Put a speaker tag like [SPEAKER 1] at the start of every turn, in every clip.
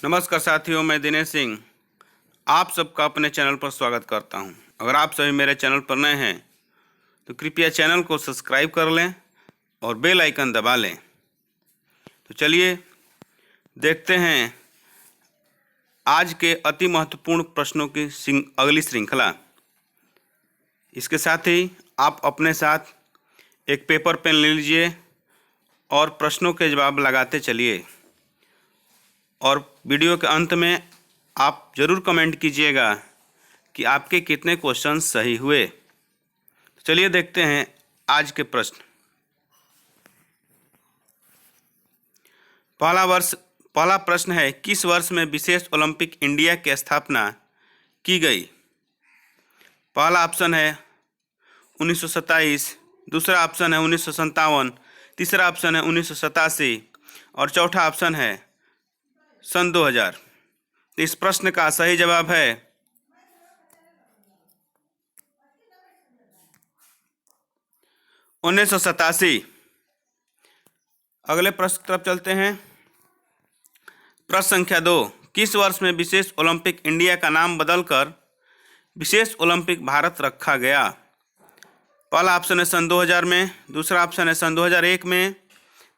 [SPEAKER 1] नमस्कार साथियों, मैं दिनेश सिंह आप सबका अपने चैनल पर स्वागत करता हूं। अगर आप सभी मेरे चैनल पर नए हैं तो कृपया चैनल को सब्सक्राइब कर लें और बेल आइकन दबा लें। तो चलिए देखते हैं आज के अति महत्वपूर्ण प्रश्नों की अगली श्रृंखला। इसके साथ ही आप अपने साथ एक पेपर पेन ले लीजिए और प्रश्नों के जवाब लगाते चलिए। और वीडियो के अंत में आप ज़रूर कमेंट कीजिएगा कि आपके कितने क्वेश्चन सही हुए। तो चलिए देखते हैं आज के प्रश्न। पहला प्रश्न है, किस वर्ष में विशेष ओलंपिक इंडिया की स्थापना की गई? पहला ऑप्शन है 1927, दूसरा ऑप्शन है 1957, तीसरा ऑप्शन है 1987 और चौथा ऑप्शन है सन 2000। इस प्रश्न का सही जवाब है 1987। अगले प्रश्न की तरफ चलते हैं। प्रश्न संख्या 2, किस वर्ष में विशेष ओलंपिक इंडिया का नाम बदलकर विशेष ओलंपिक भारत रखा गया? पहला ऑप्शन है सन 2000 में, दूसरा ऑप्शन है सन 2001 में,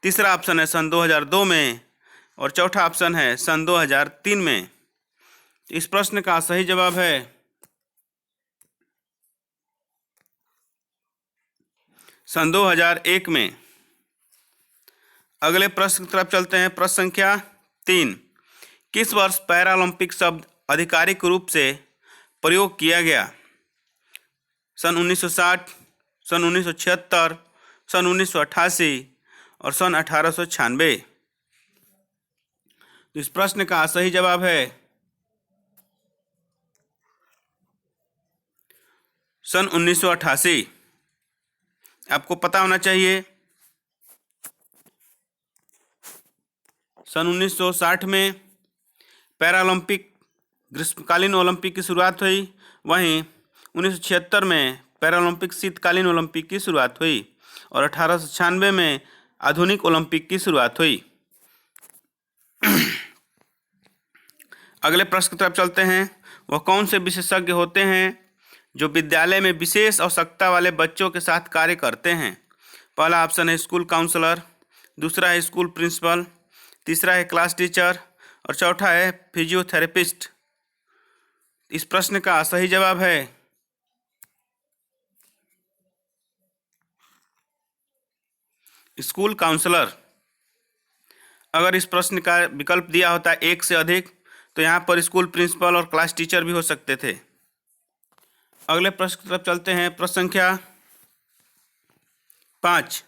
[SPEAKER 1] तीसरा ऑप्शन है सन 2002 में और चौथा ऑप्शन है सन 2003 में। इस प्रश्न का सही जवाब है सन 2001 में। अगले प्रश्न की तरफ चलते हैं। प्रश्न संख्या 3, किस वर्ष पैरालंपिक शब्द आधिकारिक रूप से प्रयोग किया गया? सन 1960, सन 1976, सन 1988 और सन 1896। इस प्रश्न का सही जवाब है सन 1988। आपको पता होना चाहिए सन 1960 में पैरालंपिक ग्रीष्मकालीन ओलंपिक की शुरुआत हुई। वहीं 1976 में पैरालंपिक शीतकालीन ओलंपिक की शुरुआत हुई और 1896 में आधुनिक ओलंपिक की शुरुआत हुई। अगले प्रश्न की तरफ चलते हैं। वह कौन से विशेषज्ञ होते हैं जो विद्यालय में विशेष आवश्यकता वाले बच्चों के साथ कार्य करते हैं? पहला ऑप्शन है स्कूल काउंसलर, दूसरा है स्कूल प्रिंसिपल, तीसरा है क्लास टीचर और चौथा है फिजियोथेरेपिस्ट। इस प्रश्न का सही जवाब है स्कूल काउंसलर। अगर इस प्रश्न का विकल्प दिया होता एक से अधिक तो यहाँ पर स्कूल प्रिंसिपल और क्लास टीचर भी हो सकते थे। अगले प्रश्न की तरफ चलते हैं। प्रश्न संख्या 5,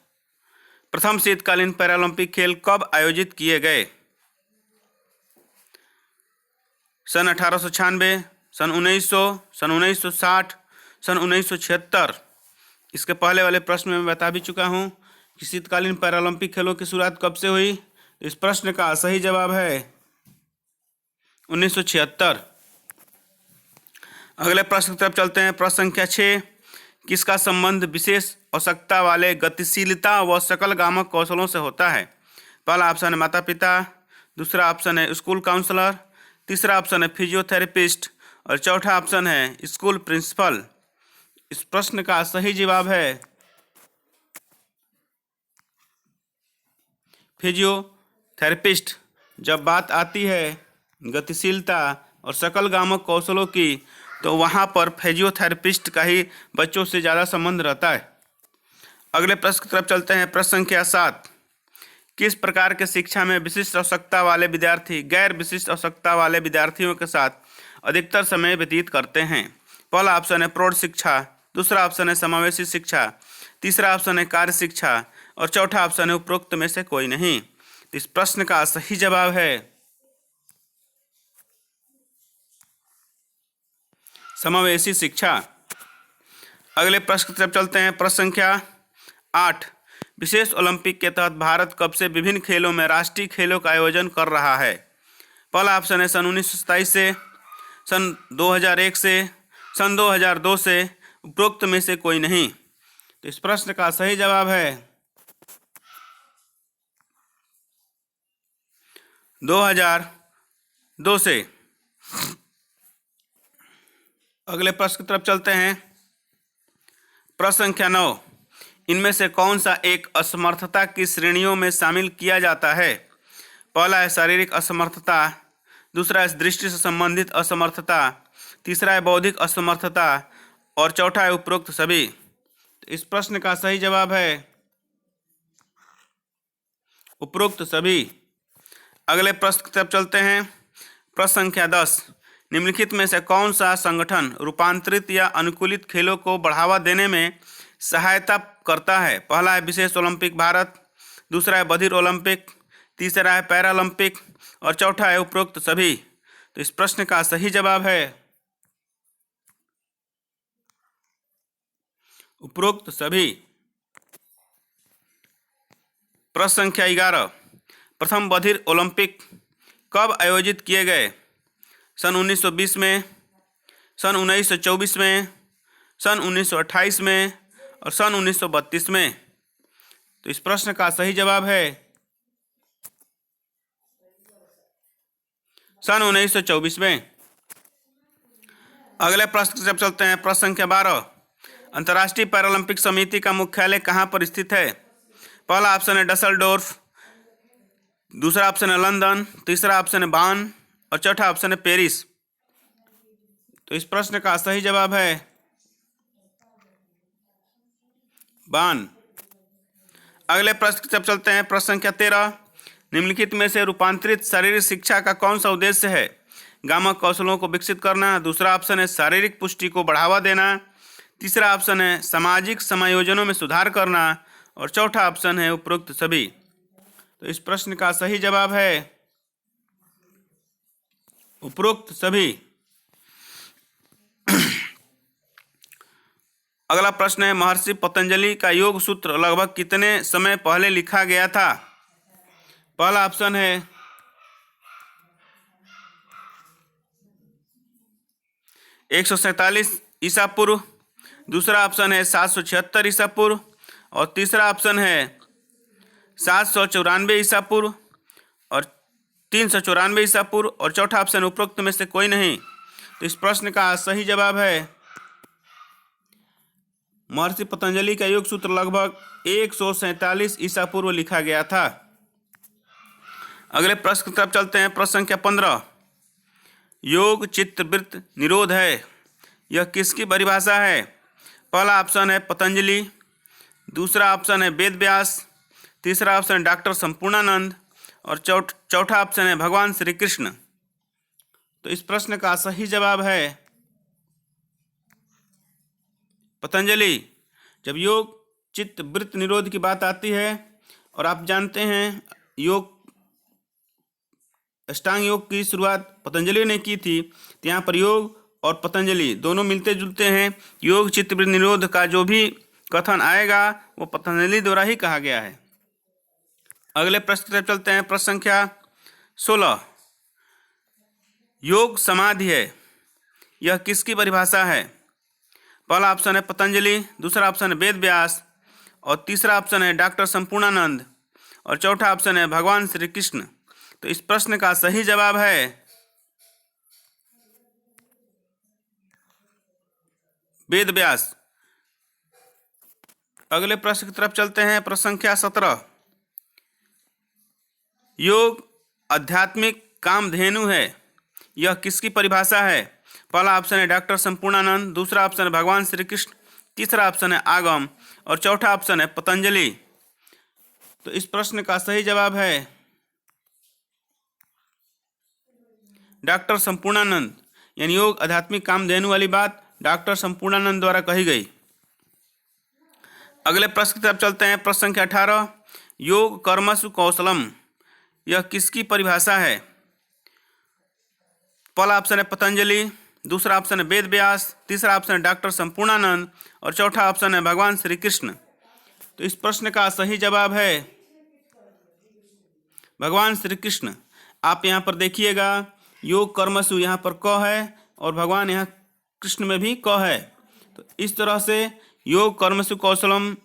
[SPEAKER 1] प्रथम शीतकालीन पैरालंपिक खेल कब आयोजित किए गए? सन 1896, सन 1900, सन 1960, सन 1976। इसके पहले वाले प्रश्न में मैं बता भी चुका हूँ कि शीतकालीन पैरालंपिक खेलों की शुरुआत कब से हुई। इस प्रश्न का सही जवाब है 1976। अगले प्रश्न की तरफ चलते हैं। प्रश्न संख्या 6, किसका संबंध विशेष आवश्यकता वाले गतिशीलता व सकलगामक कौशलों से होता है? पहला ऑप्शन है माता पिता, दूसरा ऑप्शन है स्कूल काउंसलर, तीसरा ऑप्शन है फिजियोथेरेपिस्ट और चौथा ऑप्शन है स्कूल प्रिंसिपल। इस प्रश्न का सही जवाब है फिजियोथेरेपिस्ट। जब बात आती है गतिशीलता और सकलगामक कौशलों की तो वहाँ पर फिजियोथेरेपिस्ट का ही बच्चों से ज़्यादा संबंध रहता है। अगले प्रश्न की तरफ चलते हैं। प्रश्न संख्या 7, किस प्रकार के शिक्षा में विशिष्ट आवश्यकता वाले विद्यार्थी गैर विशिष्ट आवश्यकता वाले विद्यार्थियों के साथ अधिकतर समय व्यतीत करते हैं? पहला ऑप्शन है प्रौढ़ शिक्षा, दूसरा ऑप्शन है समावेशी शिक्षा, तीसरा ऑप्शन है कार्य शिक्षा और चौथा ऑप्शन है उपरोक्त में से कोई नहीं। इस प्रश्न का सही जवाब है समावेशी शिक्षा। अगले प्रश्न की तरफ चलते हैं। प्रश्न संख्या 8, विशेष ओलंपिक के तहत भारत कब से विभिन्न खेलों में राष्ट्रीय खेलों का आयोजन कर रहा है? पहला ऑप्शन है सन 1927 से, सन 2001 से, सन 2002 से, उपरोक्त में से कोई नहीं। तो इस प्रश्न का सही जवाब है 2002 2 से। अगले प्रश्न की तरफ चलते हैं। प्रश्न संख्या 9, इनमें से कौन सा एक असमर्थता की श्रेणियों में शामिल किया जाता है? पहला है शारीरिक असमर्थता, दूसरा है दृष्टि से संबंधित असमर्थता, तीसरा है बौद्धिक असमर्थता और चौथा है उपरोक्त सभी। तो इस प्रश्न का सही जवाब है उपरोक्त सभी। अगले प्रश्न की तरफ चलते हैं। प्रश्न संख्या 10, निम्नलिखित में से कौन सा संगठन रूपांतरित या अनुकूलित खेलों को बढ़ावा देने में सहायता करता है? पहला है विशेष ओलंपिक भारत, दूसरा है बधिर ओलंपिक, तीसरा है पैरालंपिक और चौथा है उपरोक्त सभी। तो इस प्रश्न का सही जवाब है उपरोक्त सभी। प्रश्न संख्या 11, प्रथम बधिर ओलंपिक कब आयोजित किए गए? सन 1920 में, सन 1924 में, सन 1928 में और सन 1932 में। तो इस प्रश्न का सही जवाब है सन 1924 में। अगले प्रश्न की तरफ चलते हैं। प्रश्न संख्या 12, अंतर्राष्ट्रीय पैरालंपिक समिति का मुख्यालय कहाँ पर स्थित है? पहला ऑप्शन है डसलडोर्फ, दूसरा ऑप्शन है लंदन, तीसरा ऑप्शन है बान और चौथा ऑप्शन है पेरिस। तो इस प्रश्न का सही जवाब है बान। अगले प्रश्न की तरफ चलते हैं। प्रश्न संख्या 13, निम्नलिखित में से रूपांतरित शारीरिक शिक्षा का कौन सा उद्देश्य है? गामक कौशलों को विकसित करना, दूसरा ऑप्शन है शारीरिक पुष्टि को बढ़ावा देना, तीसरा ऑप्शन है सामाजिक समायोजनों में सुधार करना और चौथा ऑप्शन है उपरोक्त सभी। तो इस प्रश्न का सही जवाब है उपरोक्त सभी। अगला प्रश्न है, महर्षि पतंजलि का योग सूत्र लगभग कितने समय पहले लिखा गया था? पहला ऑप्शन है 147 ईसा पूर्व, दूसरा ऑप्शन है 776 ईसा पूर्व और तीसरा ऑप्शन है 794 ईसा पूर्व और 394 ईसा पूर्व और चौथा ऑप्शन उपरोक्त में से कोई नहीं। तो इस प्रश्न का सही जवाब है महर्षि पतंजलि का योग सूत्र लगभग 147 ईसा पूर्व लिखा गया था। अगले प्रश्न की तरफ चलते हैं। प्रश्न संख्या 15, योग चित्तवृत्त निरोध है, यह किसकी परिभाषा है? पहला ऑप्शन है पतंजलि, दूसरा ऑप्शन है वेद व्यास, तीसरा ऑप्शन है डॉक्टर संपूर्णानंद और चौथा ऑप्शन है भगवान श्री कृष्ण। तो इस प्रश्न का सही जवाब है पतंजलि। जब योग चित्त वृत्त निरोध की बात आती है और आप जानते हैं योग अष्टांग योग की शुरुआत पतंजलि ने की थी, तो यहाँ पर योग और पतंजलि दोनों मिलते जुलते हैं। योग चित्त वृत्त निरोध का जो भी कथन आएगा वो पतंजलि द्वारा ही कहा गया है। अगले प्रश्न की तरफ चलते हैं। प्रश्न संख्या 16, योग समाधि है, यह किसकी परिभाषा है? पहला ऑप्शन है पतंजलि, दूसरा ऑप्शन है वेद व्यास और तीसरा ऑप्शन है डॉक्टर संपूर्णानंद और चौथा ऑप्शन है भगवान श्री कृष्ण। तो इस प्रश्न का सही जवाब है वेद व्यास। अगले प्रश्न की तरफ चलते हैं। प्रश्न संख्या 17, योग आध्यात्मिक कामधेनु है, यह किसकी परिभाषा है? पहला ऑप्शन है डॉक्टर संपूर्णानंद, दूसरा ऑप्शन है भगवान श्री कृष्ण, तीसरा ऑप्शन है आगम और चौथा ऑप्शन है पतंजलि। तो इस प्रश्न का सही जवाब है डॉक्टर संपूर्णानंद। यानी योग आध्यात्मिक कामधेनु वाली बात डॉक्टर संपूर्णानंद द्वारा कही गई। अगले प्रश्न की तरफ चलते हैं। प्रश्न संख्या 18, योग कर्मसु कौशलम, यह किसकी परिभाषा है? पहला ऑप्शन है पतंजलि, दूसरा ऑप्शन है वेद व्यास, तीसरा ऑप्शन है डॉक्टर संपूर्णानंद और चौथा ऑप्शन है भगवान श्री कृष्ण। तो इस प्रश्न का सही जवाब है भगवान श्री कृष्ण। आप यहाँ पर देखिएगा योग कर्मसु यहाँ पर क है और भगवान यहाँ कृष्ण में भी क है। तो इस तरह से योग कर्मसु कौशलम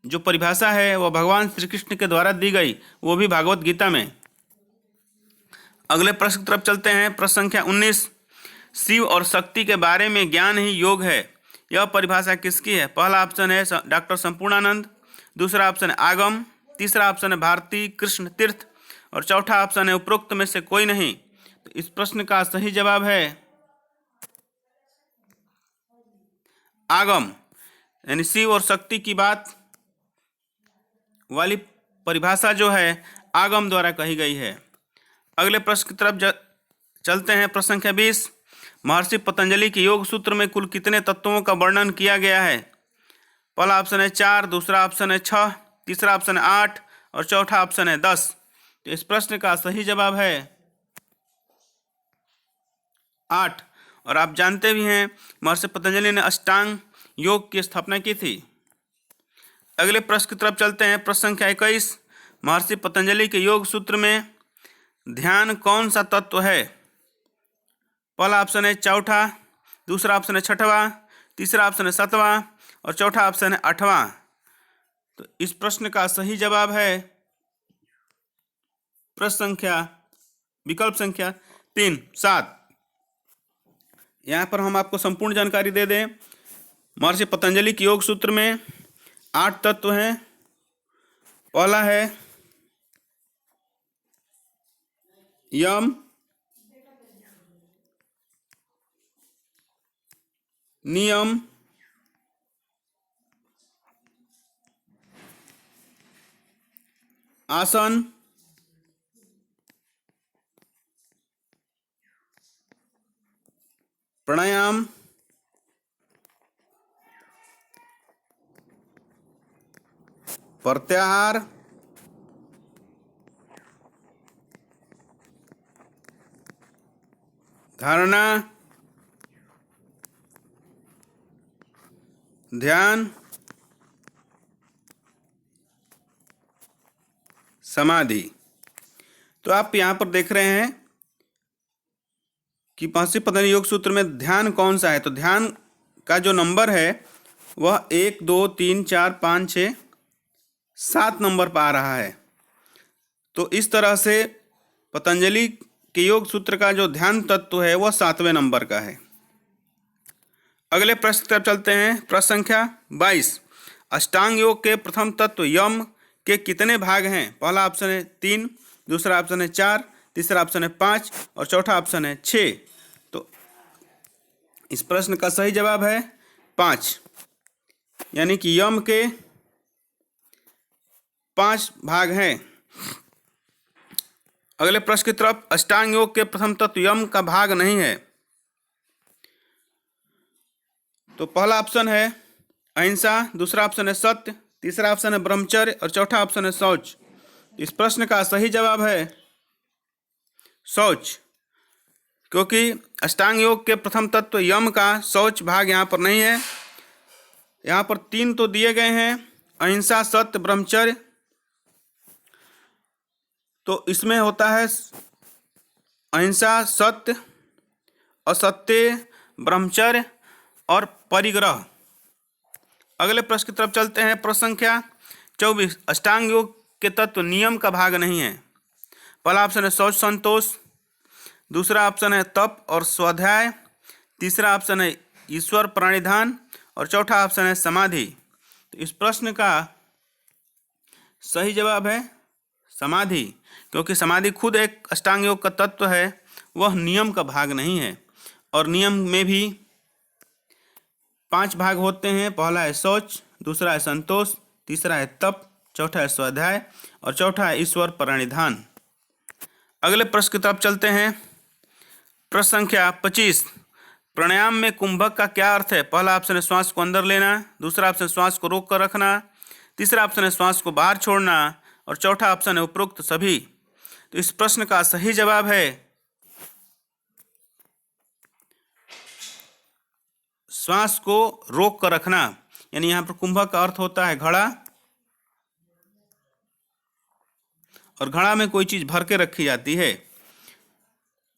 [SPEAKER 1] जो परिभाषा है वह भगवान श्री कृष्ण के द्वारा दी गई, वो भी भागवत गीता में। अगले प्रश्न की तरफ चलते हैं। प्रश्न संख्या 19, शिव और शक्ति के बारे में ज्ञान ही योग है, यह परिभाषा किसकी है? पहला ऑप्शन है डॉक्टर संपूर्णानंद, दूसरा ऑप्शन है आगम, तीसरा ऑप्शन है भारती कृष्ण तीर्थ और चौथा ऑप्शन है उपरोक्त में से कोई नहीं। तो इस प्रश्न का सही जवाब है आगम, यानी शिव और शक्ति की बात वाली परिभाषा जो है आगम द्वारा कही गई है। अगले प्रश्न की तरफ चलते हैं। प्रश्न संख्या 20, महर्षि पतंजलि के योग सूत्र में कुल कितने तत्वों का वर्णन किया गया है? पहला ऑप्शन है 4, दूसरा ऑप्शन है 6, तीसरा ऑप्शन है 8 और चौथा ऑप्शन है 10। तो इस प्रश्न का सही जवाब है 8। और आप जानते भी हैं महर्षि पतंजलि ने अष्टांग योग की स्थापना की थी। अगले प्रश्न की तरफ चलते हैं। प्रश्न संख्या 21, महर्षि पतंजलि के योग सूत्र में ध्यान कौन सा तत्व है? पहला ऑप्शन है चौथा, दूसरा ऑप्शन है छठवां, तीसरा ऑप्शन है सातवां और चौथा ऑप्शन है आठवां। तो इस प्रश्न का सही जवाब है विकल्प संख्या 3, 7। यहाँ पर हम आपको संपूर्ण जानकारी दे दें। महर्षि पतंजलि के योग सूत्र में 8 तत्व हैं। पहला है यम, नियम, आसन, प्राणायाम, प्रत्याहार, धारणा, ध्यान, समाधि। तो आप यहाँ पर देख रहे हैं कि महर्षि पतंजलि योग सूत्र में ध्यान कौन सा है। तो ध्यान का जो नंबर है वह 1, 2, 3, 4, 5, 6, 7 नंबर पर आ रहा है। तो इस तरह से पतंजलि के योग सूत्र का जो ध्यान तत्व है वह 7वें नंबर का है। अगले प्रश्न की तरफ चलते हैं। प्रश्न संख्या 22, अष्टांग योग के प्रथम तत्व यम के कितने भाग हैं? पहला ऑप्शन है 3, दूसरा ऑप्शन है 4, तीसरा ऑप्शन है 5 और चौथा ऑप्शन है 6। तो इस प्रश्न का सही जवाब है 5, यानी कि यम के 5 भाग हैं। अगले प्रश्न की तरफ, अष्टांग योग के प्रथम तत्व यम का भाग नहीं है। तो पहला ऑप्शन है अहिंसा, दूसरा ऑप्शन है सत्य, तीसरा ऑप्शन है ब्रह्मचर्य और चौथा ऑप्शन है शौच। इस प्रश्न का सही जवाब है शौच, क्योंकि अष्टांग योग के प्रथम तत्व यम का शौच भाग यहाँ पर नहीं है। यहाँ पर 3 तो दिए गए हैं, अहिंसा, सत्य, ब्रह्मचर्य। तो इसमें होता है अहिंसा, सत्य, असत्य, ब्रह्मचर्य और परिग्रह। अगले प्रश्न की तरफ चलते हैं। प्रश्न संख्या 24, अष्टांग योग के तत्व नियम का भाग नहीं है। पहला ऑप्शन है शौच संतोष, दूसरा ऑप्शन है तप और स्वाध्याय, तीसरा ऑप्शन है ईश्वर प्रणिधान और चौथा ऑप्शन है समाधि। तो इस प्रश्न का सही जवाब है समाधि, क्योंकि समाधि खुद एक अष्टांग योग का तत्व है, वह नियम का भाग नहीं है। और नियम में भी 5 भाग होते हैं। पहला है शौच, दूसरा है संतोष, तीसरा है तप, चौथा है स्वाध्याय और चौथा है ईश्वर प्रणिधान। अगले प्रश्न की तरफ चलते हैं। प्रश्न संख्या 25, प्राणायाम में कुंभक का क्या अर्थ है? पहला ऑप्शन है श्वास को अंदर लेना, दूसरा ऑप्शन श्वास को रोक कर रखना, तीसरा ऑप्शन है श्वास को बाहर छोड़ना और चौथा ऑप्शन है उपरोक्त सभी। तो इस प्रश्न का सही जवाब है श्वास को रोक कर रखना, यानी यहाँ पर कुंभक का अर्थ होता है घड़ा, और घड़ा में कोई चीज भर के रखी जाती है।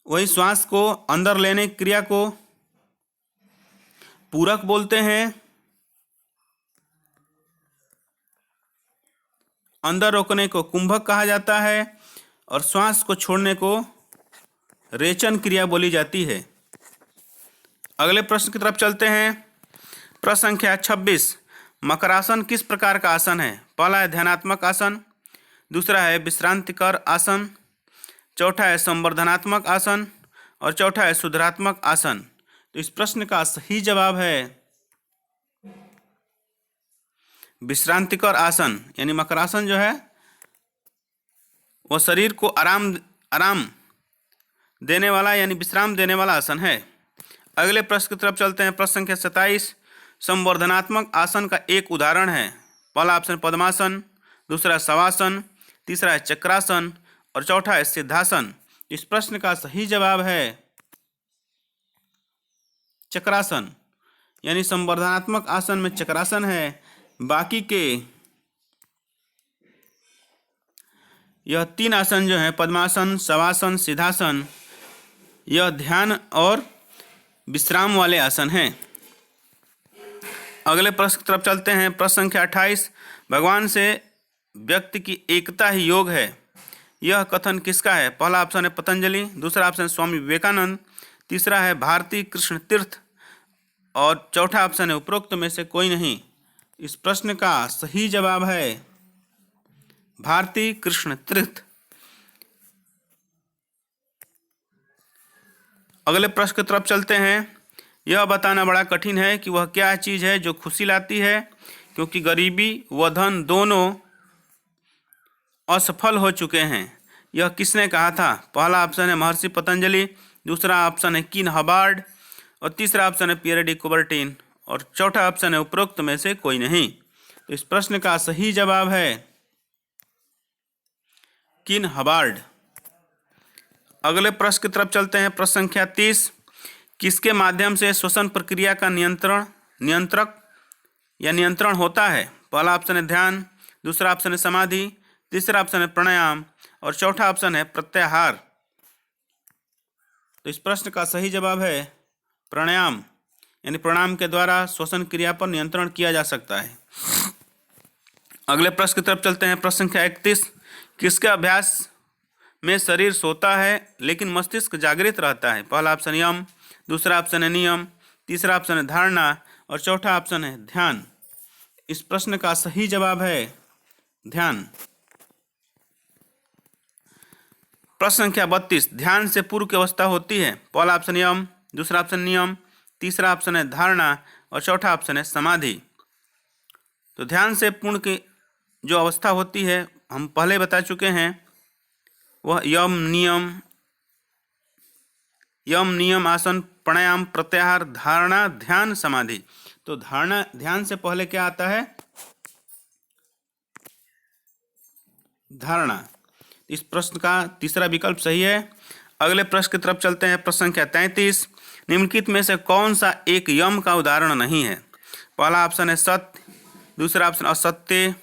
[SPEAKER 1] वही श्वास को अंदर लेने की क्रिया को पूरक बोलते हैं, अंदर रोकने को कुंभक कहा जाता है और श्वास को छोड़ने को रेचन क्रिया बोली जाती है। अगले प्रश्न की तरफ चलते हैं। प्रश्न संख्या 26। मकरासन किस प्रकार का आसन है? पहला है ध्यानात्मक आसन, दूसरा है विश्रांतिकर आसन, चौथा है संवर्धनात्मक आसन और चौथा है सुधारात्मक आसन। तो इस प्रश्न का सही जवाब है विश्रांतिकर आसन। यानी मकरासन जो है वह शरीर को आराम देने वाला यानी विश्राम देने वाला आसन है। अगले प्रश्न की तरफ चलते हैं। प्रश्न संख्या 27। संवर्धनात्मक आसन का एक उदाहरण है। पहला ऑप्शन पद्मासन, दूसरा शवासन, तीसरा है चक्रासन और चौथा है सिद्धासन। इस प्रश्न का सही जवाब है चक्रासन। यानी संवर्धनात्मक आसन में चक्रासन है, बाकी के यह 3 आसन जो है पद्मासन, शवासन, सिद्धासन, यह ध्यान और विश्राम वाले आसन हैं। अगले प्रश्न की तरफ चलते हैं। प्रश्न संख्या 28। भगवान से व्यक्ति की एकता ही योग है, यह कथन किसका है? पहला ऑप्शन है पतंजलि, दूसरा ऑप्शन स्वामी विवेकानंद, तीसरा है भारती कृष्ण तीर्थ और चौथा ऑप्शन है उपरोक्त में से कोई नहीं। इस प्रश्न का सही जवाब है भारती कृष्ण तीर्थ। अगले प्रश्न की तरफ चलते हैं। यह बताना बड़ा कठिन है कि वह क्या चीज़ है जो खुशी लाती है, क्योंकि गरीबी व धन दोनों असफल हो चुके हैं। यह किसने कहा था? पहला ऑप्शन है महर्षि पतंजलि, दूसरा ऑप्शन है कीन हबार्ड और तीसरा ऑप्शन है पियर डी कुबर्टिन और चौथा ऑप्शन है उपरोक्त में से कोई नहीं। तो इस प्रश्न का सही जवाब है कीन हबार्ड। अगले प्रश्न की तरफ चलते हैं। प्रश्न संख्या 30। किसके माध्यम से श्वसन प्रक्रिया का नियंत्रण होता है? पहला ऑप्शन है ध्यान, दूसरा ऑप्शन है समाधि, तीसरा ऑप्शन है प्राणायाम और चौथा ऑप्शन है प्रत्याहार। तो इस प्रश्न का सही जवाब है प्राणायाम। यानी प्राणायाम के द्वारा श्वसन क्रिया पर नियंत्रण किया जा सकता है। अगले प्रश्न की तरफ चलते हैं। प्रश्न संख्या 31। किसके अभ्यास में शरीर सोता है लेकिन मस्तिष्क जागृत रहता है? पहला ऑप्शन यम, दूसरा ऑप्शन है नियम, तीसरा ऑप्शन है धारणा और चौथा ऑप्शन है ध्यान। इस प्रश्न का सही जवाब है ध्यान। प्रश्न संख्या 32। ध्यान से पूर्व की अवस्था होती है? पहला ऑप्शन यम, दूसरा ऑप्शन नियम, तीसरा ऑप्शन है धारणा और चौथा ऑप्शन है समाधि। तो ध्यान से पूर्ण की जो अवस्था होती है हम पहले बता चुके हैं, वह यम नियम आसन, प्राणायाम, प्रत्याहार, धारणा, ध्यान, समाधि। तो ध्यान से पहले क्या आता है? धारणा। इस प्रश्न का तीसरा विकल्प सही है। अगले प्रश्न की तरफ चलते हैं। प्रश्न संख्या 33। निम्नलिखित में से कौन सा एक यम का उदाहरण नहीं है? पहला ऑप्शन है सत्य, दूसरा ऑप्शन असत्य,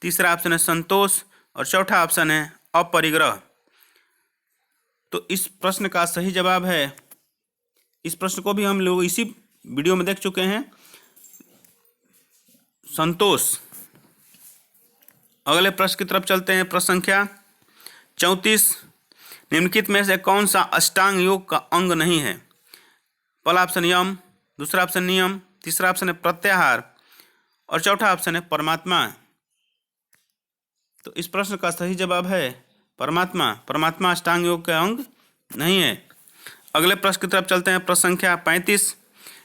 [SPEAKER 1] तीसरा ऑप्शन है संतोष और चौथा ऑप्शन है अपरिग्रह। तो इस प्रश्न का सही जवाब है, इस प्रश्न को भी हम लोग इसी वीडियो में देख चुके हैं, संतोष। अगले प्रश्न की तरफ चलते हैं। प्रश्न संख्या 34। निम्नलिखित में से कौन सा अष्टांग योग का अंग नहीं है? पहला ऑप्शन यम, दूसरा ऑप्शन नियम, तीसरा ऑप्शन है प्रत्याहार और चौथा ऑप्शन है परमात्मा। तो इस प्रश्न का सही जवाब है परमात्मा। परमात्मा अष्टांग योग का अंग नहीं है। अगले प्रश्न की तरफ चलते हैं। प्रश्न संख्या 35।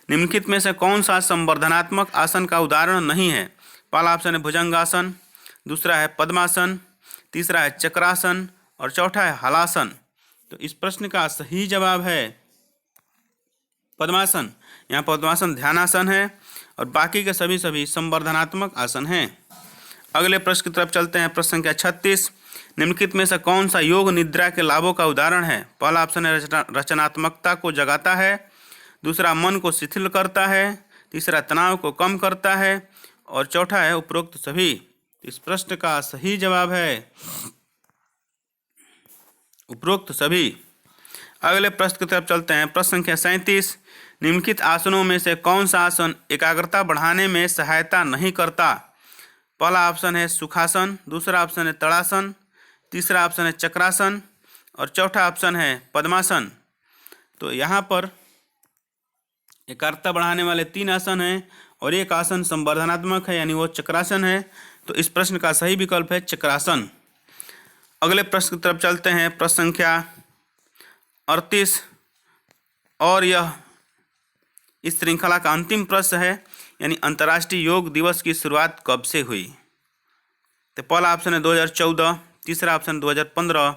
[SPEAKER 1] निम्नलिखित में से कौन सा संवर्धनात्मक आसन का उदाहरण नहीं है? पहला ऑप्शन है भुजंगासन, दूसरा है पद्मासन, तीसरा है चक्रासन और चौथा है हलासन। तो इस प्रश्न का सही जवाब है पद्मासन। यहाँ पद्मासन ध्यानासन है और बाकी के सभी संवर्धनात्मक आसन हैं। अगले प्रश्न की तरफ चलते हैं। प्रश्न संख्या 36। निम्नलिखित में से कौन सा योग निद्रा के लाभों का उदाहरण है? पहला ऑप्शन है रचनात्मकता को जगाता है, दूसरा मन को शिथिल करता है, तीसरा तनाव को कम करता है और चौथा है उपरोक्त सभी। इस प्रश्न का सही जवाब है उपरोक्त सभी। अगले प्रश्न की तरफ चलते हैं। प्रश्न संख्या 37। निम्नलिखित आसनों में से कौन सा आसन एकाग्रता बढ़ाने में सहायता नहीं करता? पहला ऑप्शन है सुखासन, दूसरा ऑप्शन है तड़ासन, तीसरा ऑप्शन है चक्रासन और चौथा ऑप्शन है पद्मासन। तो यहाँ पर एकाग्रता बढ़ाने वाले 3 आसन हैं और एक आसन संवर्धनात्मक है, यानी वो चक्रासन है। तो इस प्रश्न का सही विकल्प है चक्रासन। अगले प्रश्न की तरफ चलते हैं, प्रश्न संख्या 38, और यह इस श्रृंखला का अंतिम प्रश्न है, यानी अंतर्राष्ट्रीय योग दिवस की शुरुआत कब से हुई। तो पहला ऑप्शन है 2014, तीसरा ऑप्शन 2015,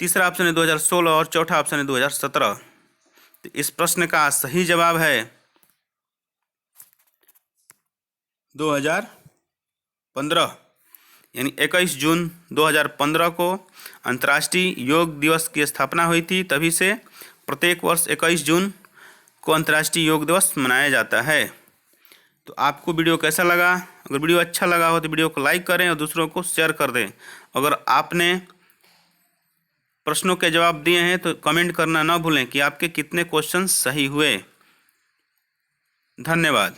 [SPEAKER 1] तीसरा ऑप्शन है 2016 और चौथा ऑप्शन है 2017। तो इस प्रश्न का सही जवाब है 2015, यानी 21 जून 2015 को अंतर्राष्ट्रीय योग दिवस की स्थापना हुई थी। तभी से प्रत्येक वर्ष 21 जून को अंतर्राष्ट्रीय योग दिवस मनाया जाता है। तो आपको वीडियो कैसा लगा? अगर वीडियो अच्छा लगा हो तो वीडियो को लाइक करें और दूसरों को शेयर कर दें। अगर आपने प्रश्नों के जवाब दिए हैं तो कमेंट करना ना भूलें कि आपके कितने क्वेश्चन सही हुए। धन्यवाद।